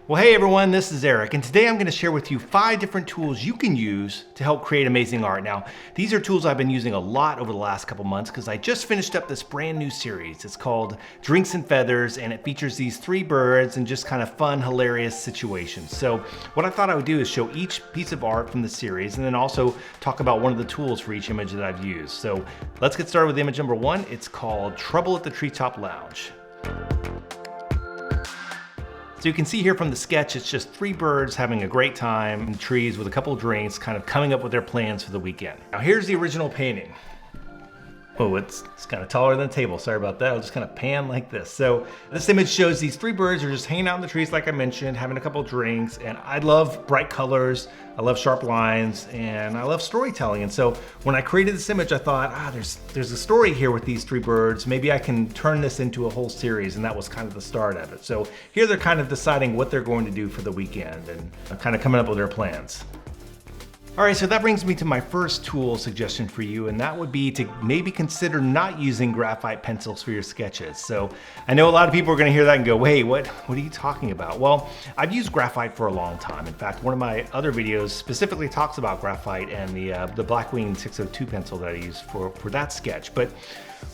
Well, hey everyone, this is Eric, and today I'm going to share with you 5 different tools you can use to help create amazing art. Now, these are tools I've been using a lot over the last couple months because I just finished up this brand new series. It's called Drinks and Feathers, and it features these 3 birds and just kind of fun, hilarious situations. So what I thought I would do is show each piece of art from the series and then also talk about one of the tools for each image that I've used. So let's get started with image number 1. It's called Trouble at the Treetop Lounge. So you can see here from the sketch, it's just 3 birds having a great time in trees with a couple of drinks, kind of coming up with their plans for the weekend. Now here's the original painting. Oh, it's kind of taller than a table. Sorry about that. I'll just kind of pan like this. So this image shows these 3 birds are just hanging out in the trees, like I mentioned, having a couple of drinks. And I love bright colors. I love sharp lines, and I love storytelling. And so when I created this image, I thought, there's a story here with these 3 birds. Maybe I can turn this into a whole series. And that was kind of the start of it. So here they're kind of deciding what they're going to do for the weekend and kind of coming up with their plans. All right, so that brings me to my first tool suggestion for you, and that would be to maybe consider not using graphite pencils for your sketches. So I know a lot of people are gonna hear that and go, wait, what are you talking about? Well, I've used graphite for a long time. In fact, one of my other videos specifically talks about graphite and the Blackwing 602 pencil that I use for that sketch. But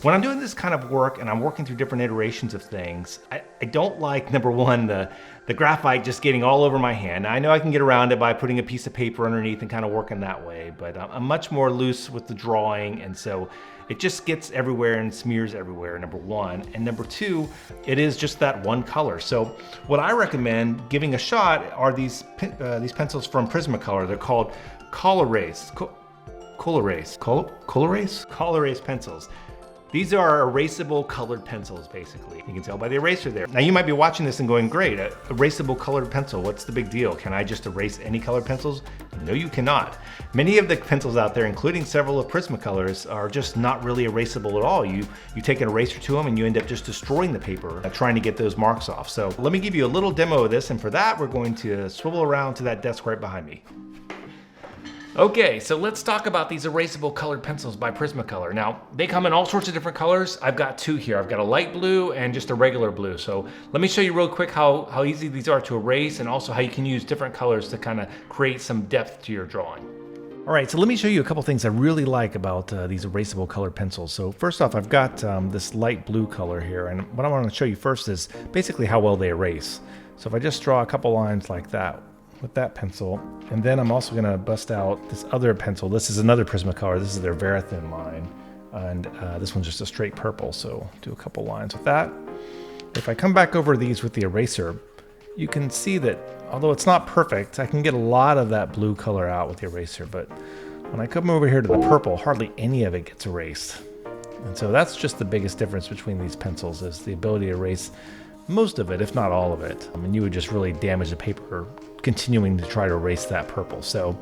when I'm doing this kind of work and I'm working through different iterations of things, I don't like, number one, the graphite just getting all over my hand. Now, I know I can get around it by putting a piece of paper underneath and kind of working that way, but I'm much more loose with the drawing, and so it just gets everywhere and smears everywhere, number one. And number two, it is just that one color. So what I recommend giving a shot are these pencils from Prismacolor. They're called Col-Erase. Col-Erase pencils. These are erasable colored pencils, basically. You can tell by the eraser there. Now you might be watching this and going, great, erasable colored pencil, what's the big deal? Can I just erase any colored pencils? No, you cannot. Many of the pencils out there, including several of Prismacolor's, are just not really erasable at all. You take an eraser to them and you end up just destroying the paper, trying to get those marks off. So let me give you a little demo of this, and for that, we're going to swivel around to that desk right behind me. Okay, so let's talk about these erasable colored pencils by Prismacolor. Now, they come in all sorts of different colors. I've got 2 here. I've got a light blue and just a regular blue. So let me show you real quick how easy these are to erase, and also how you can use different colors to kind of create some depth to your drawing. All right, so let me show you a couple things I really like about these erasable colored pencils. So first off, I've got this light blue color here, and what I want to show you first is basically how well they erase. So if I just draw a couple lines like that with that pencil, and then I'm also gonna bust out this other pencil. This is another Prismacolor. This is their Verithin line, and this one's just a straight purple, so do a couple lines with that. If I come back over these with the eraser, you can see that although it's not perfect, I can get a lot of that blue color out with the eraser, but when I come over here to the purple, hardly any of it gets erased. And so that's just the biggest difference between these pencils, is the ability to erase most of it, if not all of it. I mean, you would just really damage the paper continuing to try to erase that purple. So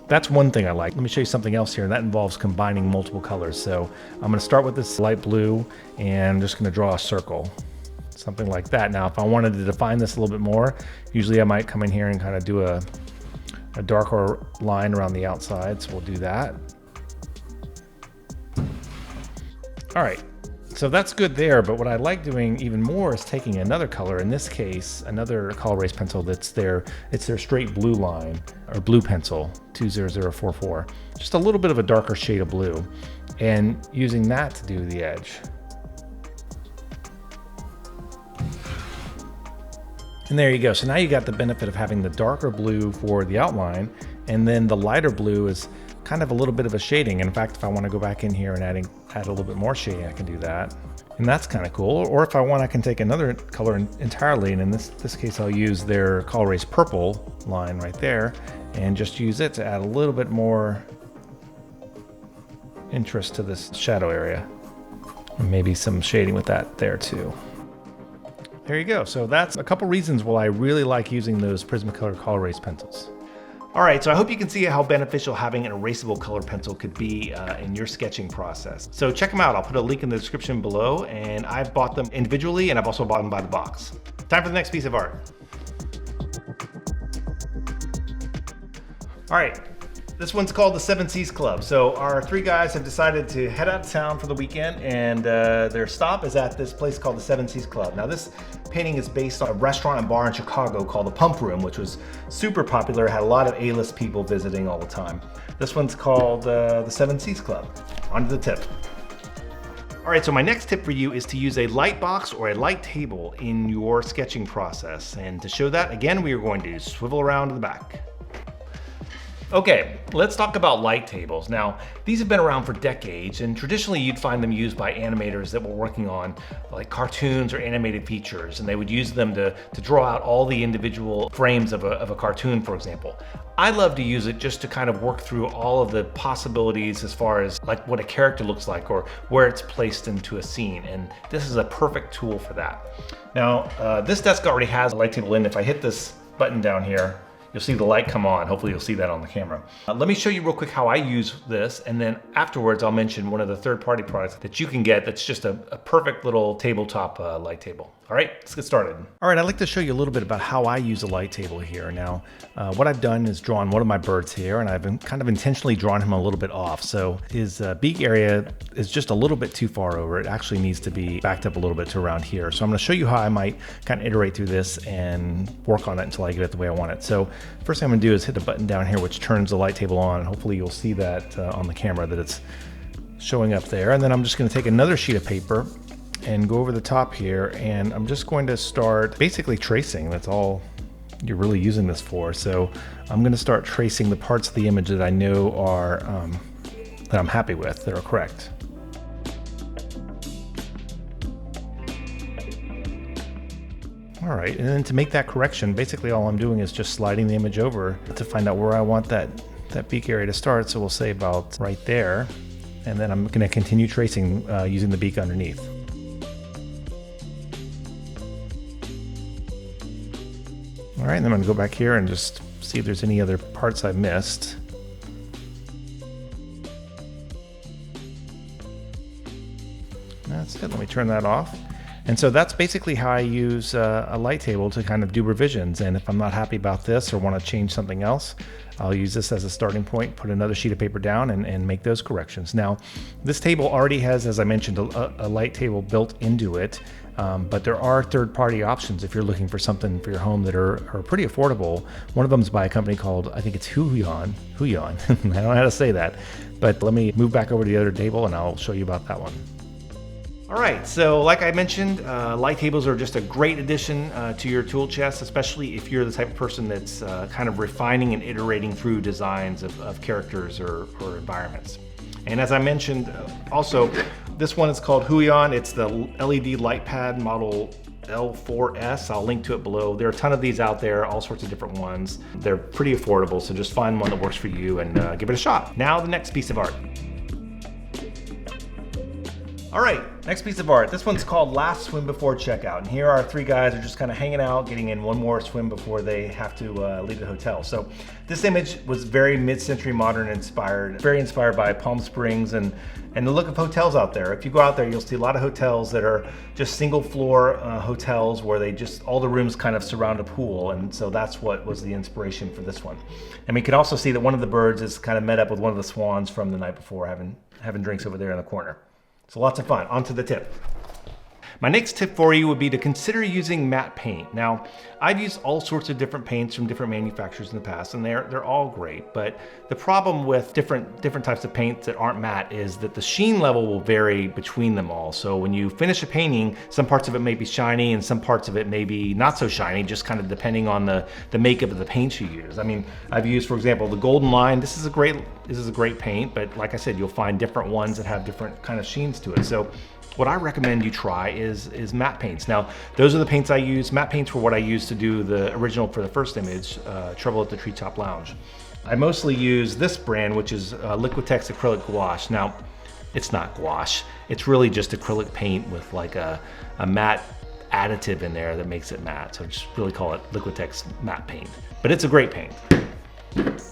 that's one thing I like. Let me show you something else here, and that involves combining multiple colors. So I'm going to start with this light blue, and I'm just going to draw a circle, something like that. Now, if I wanted to define this a little bit more, usually I might come in here and kind of do a darker line around the outside. So we'll do that. All right. So that's good there, but what I like doing even more is taking another color, in this case, another Col-Erase pencil it's their straight blue line, or blue pencil, 20044. Just a little bit of a darker shade of blue, and using that to do the edge. And there you go. So now you got the benefit of having the darker blue for the outline, and then the lighter blue is kind of a little bit of a shading. In fact, if I want to go back in here and add a little bit more shading, I can do that. And that's kind of cool. Or if I want, I can take another color entirely, and in this case, I'll use their Col-Erase purple line right there, and just use it to add a little bit more interest to this shadow area. And maybe some shading with that there too. There you go. So that's a couple reasons why I really like using those Prismacolor Col-Erase pencils. All right, so I hope you can see how beneficial having an erasable colored pencil could be in your sketching process. So check them out. I'll put a link in the description below, and I've bought them individually, and I've also bought them by the box. Time for the next piece of art. All right, this one's called the 7 Seas Club. So our 3 guys have decided to head out of town for the weekend, and their stop is at this place called the 7 Seas Club. Now this Painting is based on a restaurant and bar in Chicago called the Pump Room, which was super popular, had a lot of A-list people visiting all the time. This one's called the Seven Seas Club. On to the tip. All right, so my next tip for you is to use a light box or a light table in your sketching process. And to show that, again, we are going to swivel around to the back. Okay, let's talk about light tables. Now, these have been around for decades, and traditionally you'd find them used by animators that were working on like cartoons or animated features, and they would use them to draw out all the individual frames of a cartoon, for example. I love to use it just to kind of work through all of the possibilities as far as like what a character looks like or where it's placed into a scene, and this is a perfect tool for that. Now, this desk already has a light table in. If I hit this button down here, you'll see the light come on. Hopefully you'll see that on the camera. Let me show you real quick how I use this, and then afterwards I'll mention one of the third-party products that you can get that's just a perfect little tabletop light table. All right, let's get started. All right, I'd like to show you a little bit about how I use a light table here. Now, what I've done is drawn one of my birds here, and I've been kind of intentionally drawn him a little bit off. So his beak area is just a little bit too far over. It actually needs to be backed up a little bit to around here. So I'm gonna show you how I might kind of iterate through this and work on it until I get it the way I want it. So first thing I'm gonna do is hit the button down here, which turns the light table on. Hopefully you'll see that on the camera that it's showing up there. And then I'm just gonna take another sheet of paper and go over the top here, and I'm just going to start basically tracing. That's all you're really using this for. So I'm going to start tracing the parts of the image that I know are that I'm happy with, that are correct. All right, and then to make that correction, basically all I'm doing is just sliding the image over to find out where I want that beak area to start. So we'll say about right there, and then I'm going to continue tracing using the beak underneath. All right, and then I'm gonna go back here and just see if there's any other parts I missed. That's it, let me turn that off. And so that's basically how I use a light table to kind of do revisions. And if I'm not happy about this or want to change something else, I'll use this as a starting point, put another sheet of paper down and make those corrections. Now, this table already has, as I mentioned, a light table built into it. But there are third-party options if you're looking for something for your home that are pretty affordable. One of them is by a company called, I think it's Huion. I don't know how to say that. But let me move back over to the other table and I'll show you about that one. All right, so like I mentioned, light tables are just a great addition to your tool chest, especially if you're the type of person that's kind of refining and iterating through designs of characters or environments. And as I mentioned, also, this one is called Huion. It's the LED light pad model L4S. I'll link to it below. There are a ton of these out there, all sorts of different ones. They're pretty affordable, so just find one that works for you and give it a shot. Now the next piece of art. All right, next piece of art. This one's called Last Swim Before Checkout. And here our three guys are just kind of hanging out, getting in one more swim before they have to leave the hotel. So this image was very mid-century modern inspired, very inspired by Palm Springs and the look of hotels out there. If you go out there, you'll see a lot of hotels that are just single floor hotels where they just, all the rooms kind of surround a pool. And so that's what was the inspiration for this one. And we can also see that one of the birds is kind of met up with one of the swans from the night before having drinks over there in the corner. So lots of fun. On to the tip. My next tip for you would be to consider using matte paint. Now, I've used all sorts of different paints from different manufacturers in the past, and they're all great. But the problem with different types of paints that aren't matte is that the sheen level will vary between them all. So when you finish a painting, some parts of it may be shiny and some parts of it may be not so shiny, just kind of depending on the makeup of the paints you use. I mean, I've used, for example, the Golden Line. This is a great paint, but like I said, you'll find different ones that have different kind of sheens to it. So what I recommend you try is matte paints. Now, those are the paints I use. Matte paints were what I used to do the original for the first image, Trouble at the Treetop Lounge. I mostly use this brand, which is Liquitex Acrylic Gouache. Now, it's not gouache. It's really just acrylic paint with like a matte additive in there that makes it matte. So just really call it Liquitex matte paint. But it's a great paint.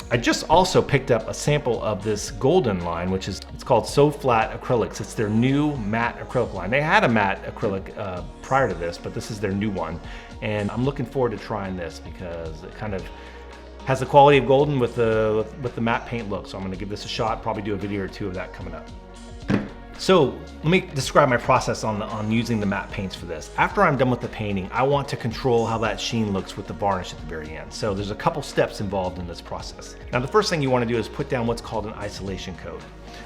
I just also picked up a sample of this Golden line, which is, it's called So Flat Acrylics. It's their new matte acrylic line. They had a matte acrylic prior to this, but this is their new one. And I'm looking forward to trying this because it kind of has the quality of Golden with the matte paint look. So I'm gonna give this a shot, probably do a video or two of that coming up. So let me describe my process on using the matte paints for this. After I'm done with the painting, I want to control how that sheen looks with the varnish at the very end. So there's a couple steps involved in this process. Now the first thing you want to do is put down what's called an isolation coat.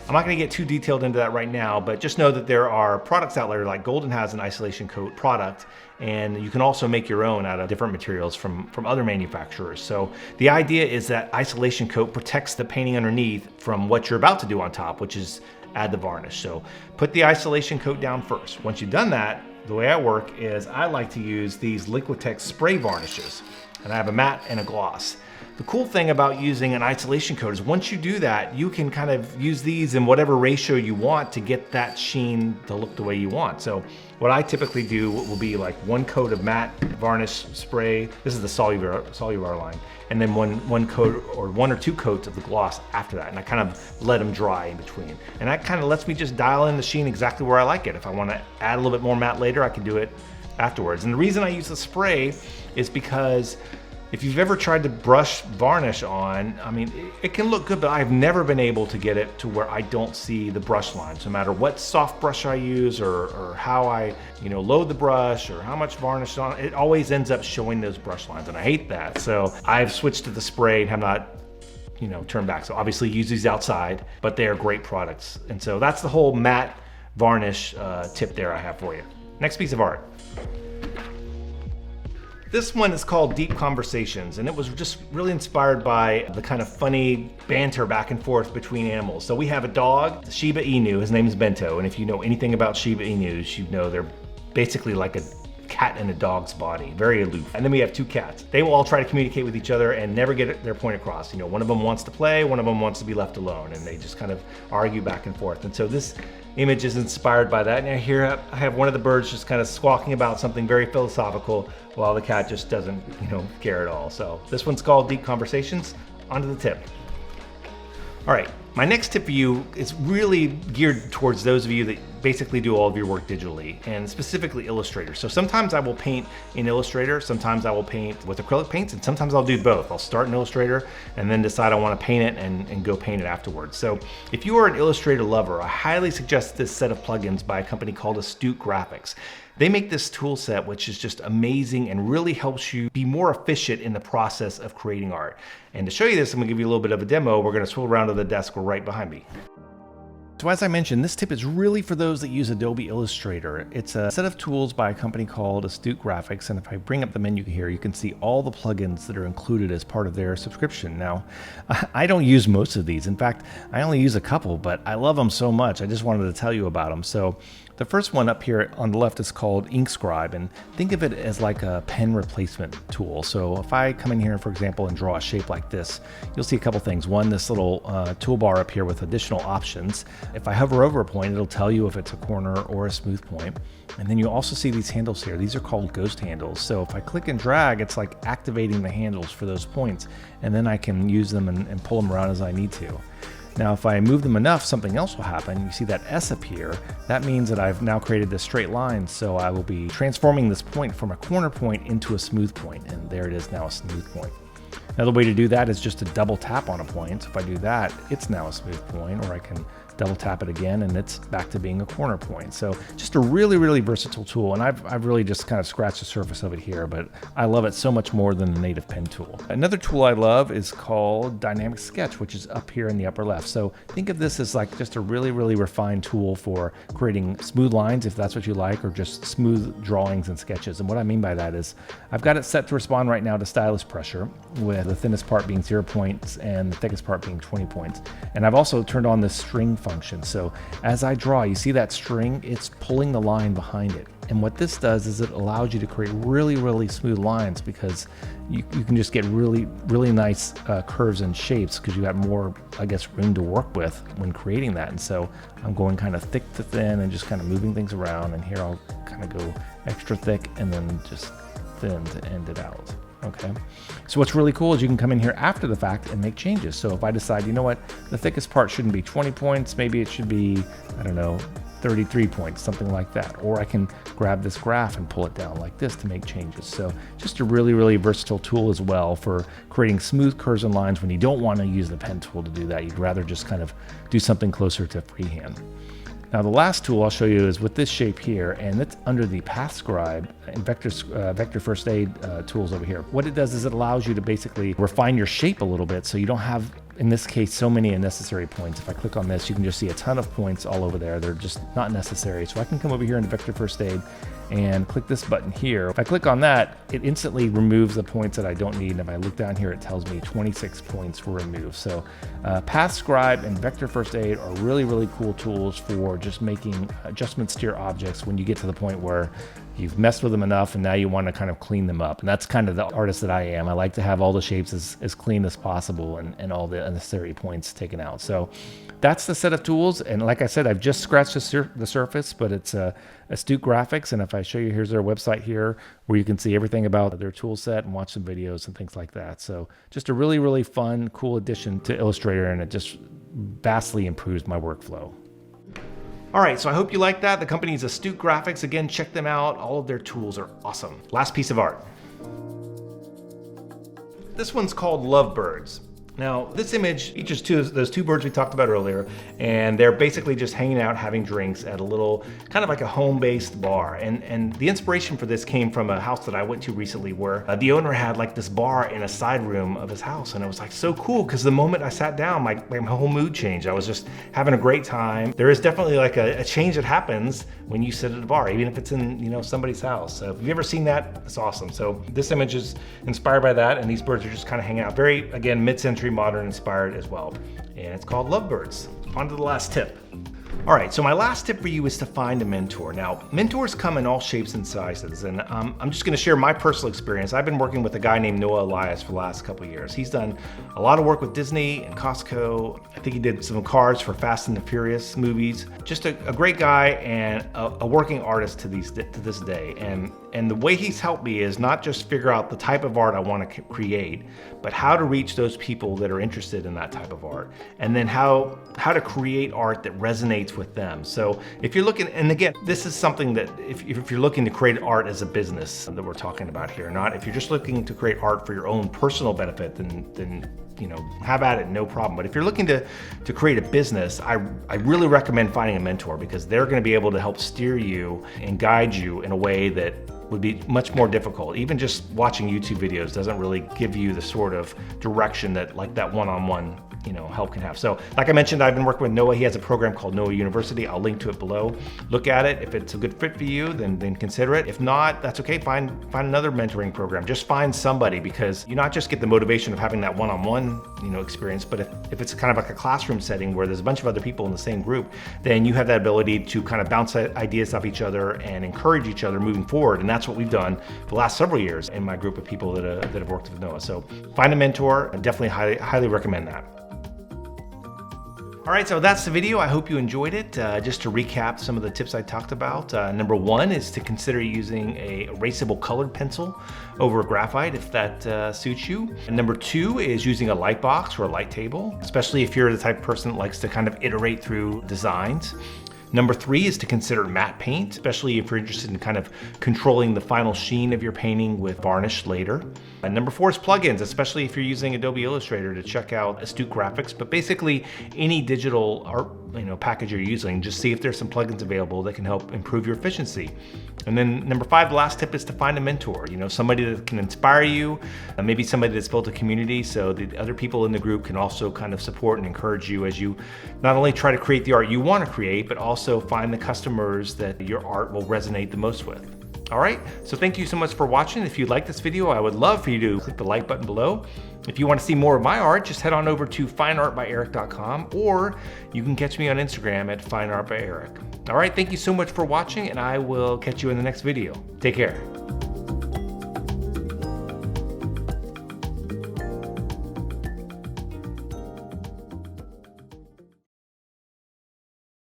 I'm not going to get too detailed into that right now, but just know that there are products out there, like Golden has an isolation coat product, and you can also make your own out of different materials from other manufacturers. So the idea is that isolation coat protects the painting underneath from what you're about to do on top, which is add the varnish. So put the isolation coat down first. Once you've done that, the way I work is I like to use these Liquitex spray varnishes, and I have a matte and a gloss. The cool thing about using an isolation coat is once you do that, you can kind of use these in whatever ratio you want to get that sheen to look the way you want. So what I typically do will be like 1 coat of matte varnish spray. This is the Col-Erase line. And then one coat or 1 or 2 coats of the gloss after that. And I kind of let them dry in between. And that kind of lets me just dial in the sheen exactly where I like it. If I want to add a little bit more matte later, I can do it afterwards. And the reason I use the spray is because if you've ever tried to brush varnish on, I mean, it can look good, but I've never been able to get it to where I don't see the brush lines. No matter what soft brush I use or how I, load the brush or how much varnish on, it always ends up showing those brush lines, and I hate that. So I've switched to the spray and have not, turned back. So obviously use these outside, but they are great products. And so that's the whole matte varnish tip there I have for you. Next piece of art. This one is called Deep Conversations, and it was just really inspired by the kind of funny banter back and forth between animals. So we have a dog, Shiba Inu, his name is Bento, and if you know anything about Shiba Inus, you know they're basically like a cat in a dog's body, very aloof. And then we have 2 cats. They will all try to communicate with each other and never get their point across. One of them wants to play, one of them wants to be left alone, and they just kind of argue back and forth. And so this image is inspired by that. And here I have one of the birds just kind of squawking about something very philosophical while the cat just doesn't, care at all. So this one's called Deep Conversations. On to the tip. All right, my next tip for you is really geared towards those of you that basically do all of your work digitally, and specifically Illustrator. So sometimes I will paint in Illustrator, sometimes I will paint with acrylic paints, and sometimes I'll do both. I'll start in Illustrator and then decide I want to paint it and go paint it afterwards. So if you are an Illustrator lover, I highly suggest this set of plugins by a company called Astute Graphics. They make this tool set, which is just amazing and really helps you be more efficient in the process of creating art. And to show you this, I'm gonna give you a little bit of a demo. We're gonna swivel around to the desk right behind me. So as I mentioned, this tip is really for those that use Adobe Illustrator. It's a set of tools by a company called Astute Graphics, and if I bring up the menu here, you can see all the plugins that are included as part of their subscription. Now, I don't use most of these. In fact, I only use a couple, but I love them so much, I just wanted to tell you about them. So the first one up here on the left is called InkScribe, and think of it as like a pen replacement tool. So if I come in here, for example, and draw a shape like this, you'll see a couple things. One, this little toolbar up here with additional options. If I hover over a point, it'll tell you if it's a corner or a smooth point. And then you also see these handles here. These are called ghost handles. So if I click and drag, it's like activating the handles for those points, and then I can use them and pull them around as I need to. Now, if I move them enough, something else will happen. You see that S appear. That means that I've now created this straight line, so I will be transforming this point from a corner point into a smooth point, and there it is now, a smooth point. Another way to do that is just to double tap on a point. So if I do that, it's now a smooth point, or I can double tap it again and it's back to being a corner point. So just a really, really versatile tool. And I've really just kind of scratched the surface of it here, but I love it so much more than the native pen tool. Another tool I love is called Dynamic Sketch, which is up here in the upper left. So think of this as like just a really, really refined tool for creating smooth lines, if that's what you like, or just smooth drawings and sketches. And what I mean by that is I've got it set to respond right now to stylus pressure, with the thinnest part being 0 points and the thickest part being 20 points. And I've also turned on this string function. So as I draw, you see that string, it's pulling the line behind it. And what this does is it allows you to create really, really smooth lines, because you can just get really, really nice curves and shapes, because you got more, I guess, room to work with when creating that. And so I'm going kind of thick to thin and just kind of moving things around. And here I'll kind of go extra thick and then just thin to end it out. Okay, so what's really cool is you can come in here after the fact and make changes. So if I decide, you know what, the thickest part shouldn't be 20 points, maybe it should be, I don't know, 33 points, something like that. Or I can grab this graph and pull it down like this to make changes. So just a really, really versatile tool as well for creating smooth curves and lines when you don't want to use the pen tool to do that. You'd rather just kind of do something closer to freehand. Now the last tool I'll show you is with this shape here, and it's under the Path Scribe and Vector First Aid tools over here. What it does is it allows you to basically refine your shape a little bit so you don't have, in this case, so many unnecessary points. If I click on this, you can just see a ton of points all over there. They're just not necessary. So I can come over here into Vector First Aid and click this button here. If I click on that, it instantly removes the points that I don't need. And if I look down here, it tells me 26 points were removed. So Path Scribe and Vector First Aid are really, really cool tools for just making adjustments to your objects when you get to the point where you've messed with them enough and now you want to kind of clean them up. And that's kind of the artist that I am. I like to have all the shapes as clean as possible and all the unnecessary points taken out. So that's the set of tools. And like I said, I've just scratched the surface, but it's Astute Graphics. And if I show you, here's their website here where you can see everything about their tool set and watch some videos and things like that. So just a really, really fun, cool addition to Illustrator, and it just vastly improves my workflow. All right, so I hope you like that. The company is Astute Graphics. Again, check them out. All of their tools are awesome. Last piece of art. This one's called Lovebirds. Now, this image features those two birds we talked about earlier, and they're basically just hanging out having drinks at a little, kind of like a home-based bar. And the inspiration for this came from a house that I went to recently where the owner had like this bar in a side room of his house. And it was like so cool because the moment I sat down, my whole mood changed. I was just having a great time. There is definitely like a change that happens when you sit at a bar, even if it's in somebody's house. So if you've ever seen that, it's awesome. So this image is inspired by that, and these birds are just kind of hanging out. Very, again, mid-century modern inspired as well. And it's called Lovebirds. On to the last tip. All right, so my last tip for you is to find a mentor. Now, mentors come in all shapes and sizes, and I'm just gonna share my personal experience. I've been working with a guy named Noah Elias for the last couple of years. He's done a lot of work with Disney and Costco. I think he did some cars for Fast and the Furious movies. Just a great guy and a working artist to this day. And the way he's helped me is not just figure out the type of art I want to create, but how to reach those people that are interested in that type of art, and then how to create art that resonates with them. So if you're looking, and again, this is something that if you're looking to create art as a business that we're talking about here, not if you're just looking to create art for your own personal benefit, then have at it, no problem. But if you're looking to create a business, I really recommend finding a mentor, because they're going to be able to help steer you and guide you in a way that would be much more difficult. Even just watching YouTube videos doesn't really give you the sort of direction that like that one-on-one help can have. So like I mentioned, I've been working with Noah. He has a program called Noah University. I'll link to it below. Look at it. If it's a good fit for you, then consider it. If not, that's okay. Find another mentoring program. Just find somebody, because you not just get the motivation of having that one-on-one experience, but if it's kind of like a classroom setting where there's a bunch of other people in the same group, then you have that ability to kind of bounce ideas off each other and encourage each other moving forward. And that's what we've done for the last several years in my group of people that have worked with Noah. So find a mentor. I definitely highly recommend that. All right, so that's the video. I hope you enjoyed it. Just to recap some of the tips I talked about. Number one is to consider using a erasable colored pencil over graphite if that suits you. And number two is using a light box or a light table, especially if you're the type of person that likes to kind of iterate through designs. Number three is to consider matte paint, especially if you're interested in kind of controlling the final sheen of your painting with varnish later. And number four is plugins, especially if you're using Adobe Illustrator to check out Astute Graphics. But basically, any digital art package you're using, just see if there's some plugins available that can help improve your efficiency. And then number five, the last tip is to find a mentor, somebody that can inspire you, maybe somebody that's built a community so the other people in the group can also kind of support and encourage you as you not only try to create the art you want to create, but also find the customers that your art will resonate the most with. All right, so thank you so much for watching. If you like this video, I would love for you to click the like button below. If you want to see more of my art, just head on over to fineartbyeric.com, or you can catch me on Instagram at fineartbyeric. All right, thank you so much for watching, and I will catch you in the next video. Take care.